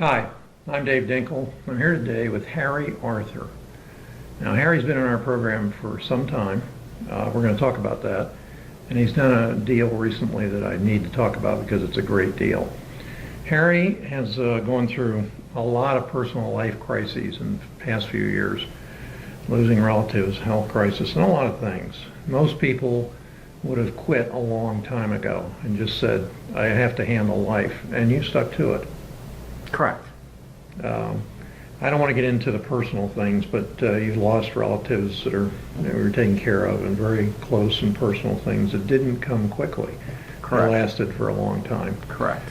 Hi, I'm Dave Dinkle. I'm here today with Harry Arthur. Now, Harry's been in our program for some time. We're going to talk about that. And he's done a deal recently that I need to talk about because it's a great deal. Harry has gone through a lot of personal life crises in the past few years, losing relatives, health crisis, and a lot of things. Most people would have quit a long time ago and just said, I have to handle life, and you stuck to it. Correct. I don't want to get into the personal things, but you've lost relatives that were taken care of, and very close and personal things that didn't come quickly. Correct. They lasted for a long time. Correct.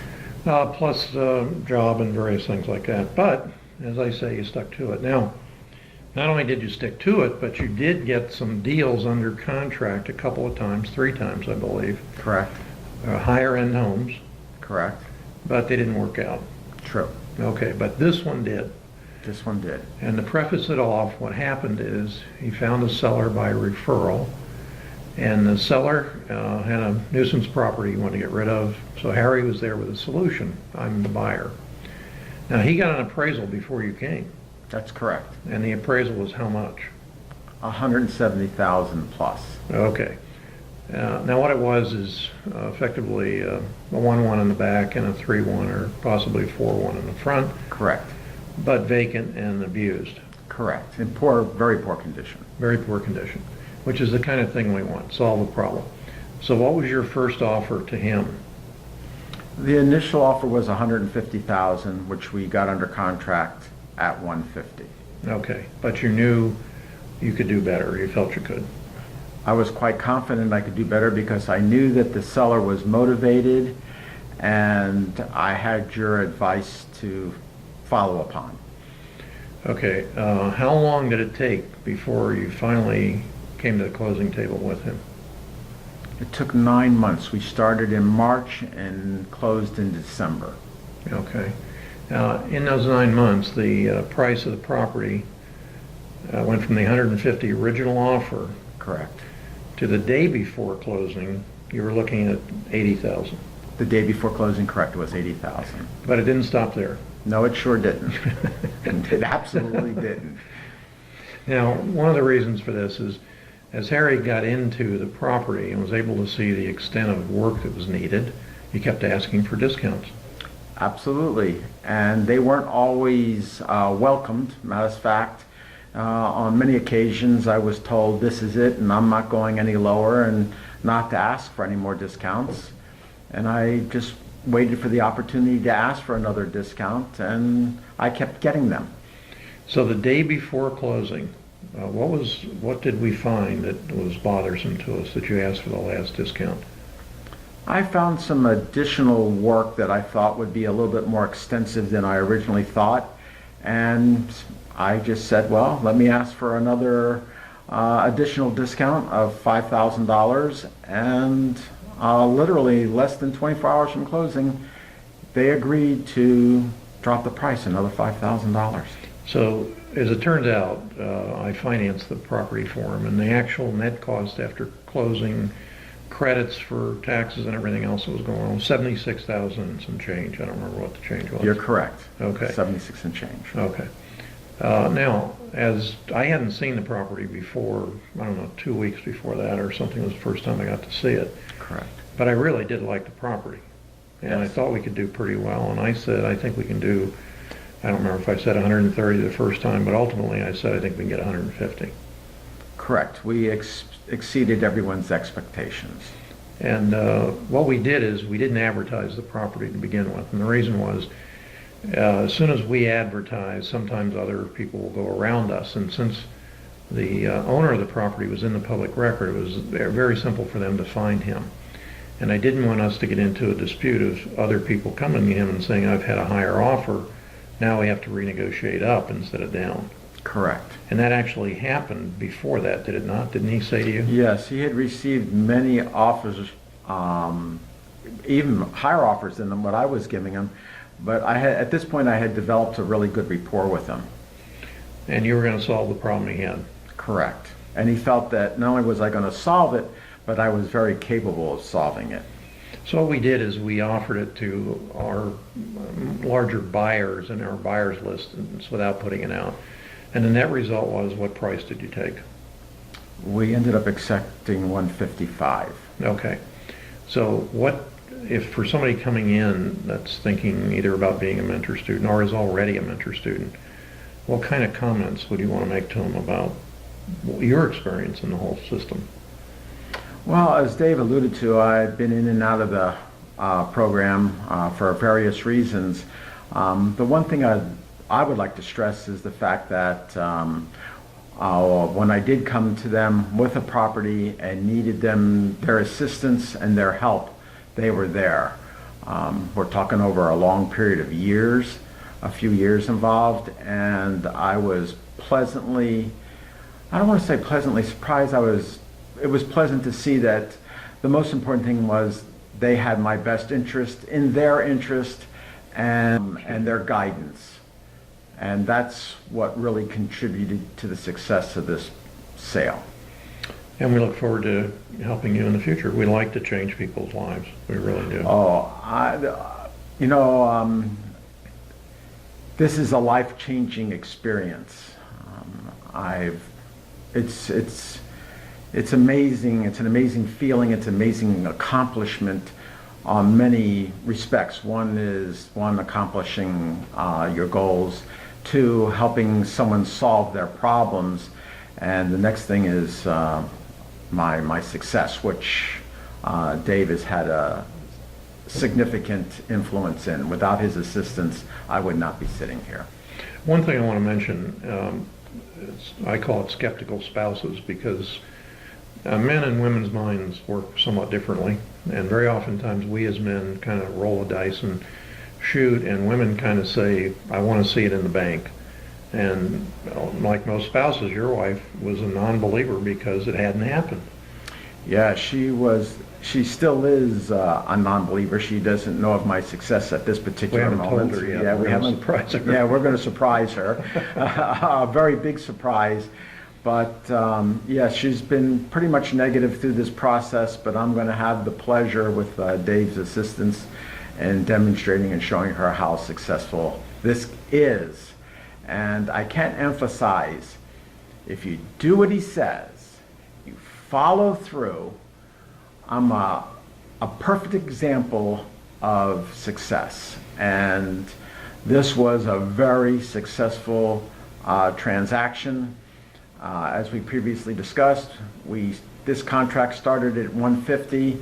Plus job and various things like that. But, as I say, you stuck to it. Now, not only did you stick to it, but you did get some deals under contract a couple of times, 3 times, I believe. Correct. Higher end homes. Correct. But they didn't work out. True. Okay, but this one did. This one did. And to preface it off, what happened is he found a seller by referral, and the seller had a nuisance property he wanted to get rid of, so Harry was there with a solution. I'm the buyer. Now, he got an appraisal before you came, That's correct. and the appraisal was how much? 170,000 plus. Okay. Now, what it was is effectively a 1-1 in the back and a 3-1 or possibly 4-1 in the front, Correct. but vacant and abused. Correct. In very poor condition. Very poor condition, which is the kind of thing we want, solve the problem. So what was your first offer to him? The initial offer was 150,000, which we got under contract at 150. Okay, but you knew you could do better, you felt you could. I was quite confident I could do better because I knew that the seller was motivated, and I had your advice to follow upon. Okay, how long did it take before you finally came to the closing table with him? It took 9 months. We started in March and closed in December. Okay. In those 9 months, the price of the property went from the 150 original offer Correct. to the day before closing, you were looking at 80,000. The day before closing, correct, it was 80,000. But it didn't stop there. No, it sure didn't. It absolutely didn't. Now, one of the reasons for this is, as Harry got into the property and was able to see the extent of work that was needed, he kept asking for discounts. Absolutely. And they weren't always welcomed. Matter of fact, on many occasions I was told this is it and I'm not going any lower and not to ask for any more discounts. And I just waited for the opportunity to ask for another discount, and I kept getting them. So the day before closing, what did we find that was bothersome to us that you asked for the last discount? I found some additional work that I thought would be a little bit more extensive than I originally thought, and I just said, well, let me ask for another additional discount of $5,000, and literally less than 24 hours from closing, they agreed to drop the price another $5,000. So, as it turns out, I financed the property for him, and the actual net cost after closing, credits for taxes and everything else that was going on, 76,000 and some change. I don't remember what the change was. You're correct. Okay. 76 and change. Okay. Now, as I hadn't seen the property before, I don't know, 2 weeks before that or something, was the first time I got to see it. Correct. But I really did like the property. And Yes. I thought we could do pretty well. And I said, I think we can do, I don't remember if I said 130 the first time, but ultimately I said I think we can get 150. Correct. We exceeded everyone's expectations. And what we did is we didn't advertise the property to begin with. And the reason was, as soon as we advertise, sometimes other people will go around us. And since the owner of the property was in the public record, it was very simple for them to find him. And I didn't want us to get into a dispute of other people coming to him and saying, I've had a higher offer, now we have to renegotiate up instead of down. Correct. And that actually happened before that, did it not? Didn't he say to you? Yes, he had received many offers, even higher offers than what I was giving him. But at this point, I had developed a really good rapport with him. And you were going to solve the problem he had. Correct. And he felt that not only was I going to solve it, but I was very capable of solving it. So what we did is we offered it to our larger buyers in our buyers list without putting it out. And the net result was, what price did you take? We ended up accepting 155. Okay. So what, if for somebody coming in that's thinking either about being a mentor student or is already a mentor student, what kind of comments would you want to make to them about your experience in the whole system? Well, as Dave alluded to, I've been in and out of the program for various reasons. The one thing I would like to stress is the fact that when I did come to them with a property and needed their assistance and their help, they were there. We're talking over a long period of years, a few years involved, and I was pleasantly, I don't want to say pleasantly surprised, it was pleasant to see that the most important thing was they had my best interest in their interest and their guidance. And that's what really contributed to the success of this sale. And we look forward to helping you in the future. We like to change people's lives. We really do. This is a life-changing experience. It's amazing. It's an amazing feeling. It's an amazing accomplishment on many respects. One is accomplishing your goals. Two, helping someone solve their problems. And the next thing is my success, which Dave has had a significant influence in. Without his assistance, I would not be sitting here. One thing I want to mention, I call it skeptical spouses, because men and women's minds work somewhat differently, and very oftentimes we as men kind of roll the dice and shoot, and women kind of say, I want to see it in the bank. And like most spouses, your wife was a non-believer because it hadn't happened. Yeah, she still is a non-believer. She doesn't know of my success at this particular moment. We haven't told her yet. Yeah, we haven't surprised her. Yeah, we're going to surprise her. A very big surprise. But yeah, she's been pretty much negative through this process, but I'm going to have the pleasure with Dave's assistance in demonstrating and showing her how successful this is. And I can't emphasize, if you do what he says, you follow through, I'm a perfect example of success. And this was a very successful transaction. As we previously discussed, this contract started at 150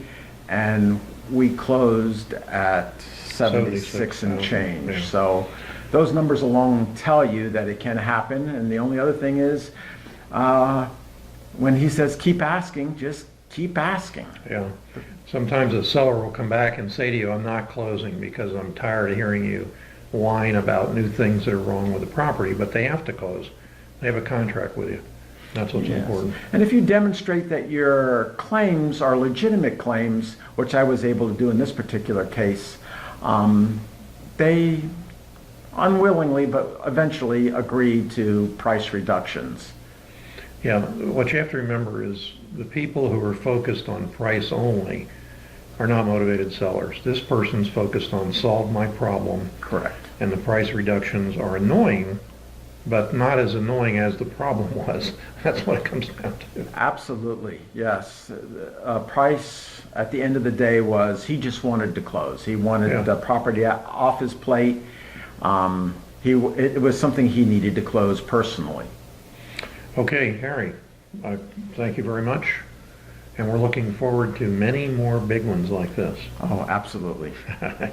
and we closed at 76 and change. Yeah. So those numbers alone tell you that it can happen. And the only other thing is, when he says keep asking, just keep asking. Yeah. Sometimes a seller will come back and say to you, I'm not closing because I'm tired of hearing you whine about new things that are wrong with the property, but they have to close. They have a contract with you. That's what's important. And if you demonstrate that your claims are legitimate claims, which I was able to do in this particular case, they unwillingly but eventually agreed to price reductions. Yeah, what you have to remember is the people who are focused on price only are not motivated sellers. This person's focused on solve my problem. Correct. And the price reductions are annoying, but not as annoying as the problem was. That's what it comes down to. Absolutely, yes. Price at the end of the day was he just wanted to close. He wanted the property off his plate. It was something he needed to close personally. Okay, Harry, thank you very much. And we're looking forward to many more big ones like this. Oh, absolutely.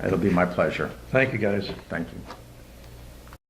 It'll be my pleasure. Thank you, guys. Thank you.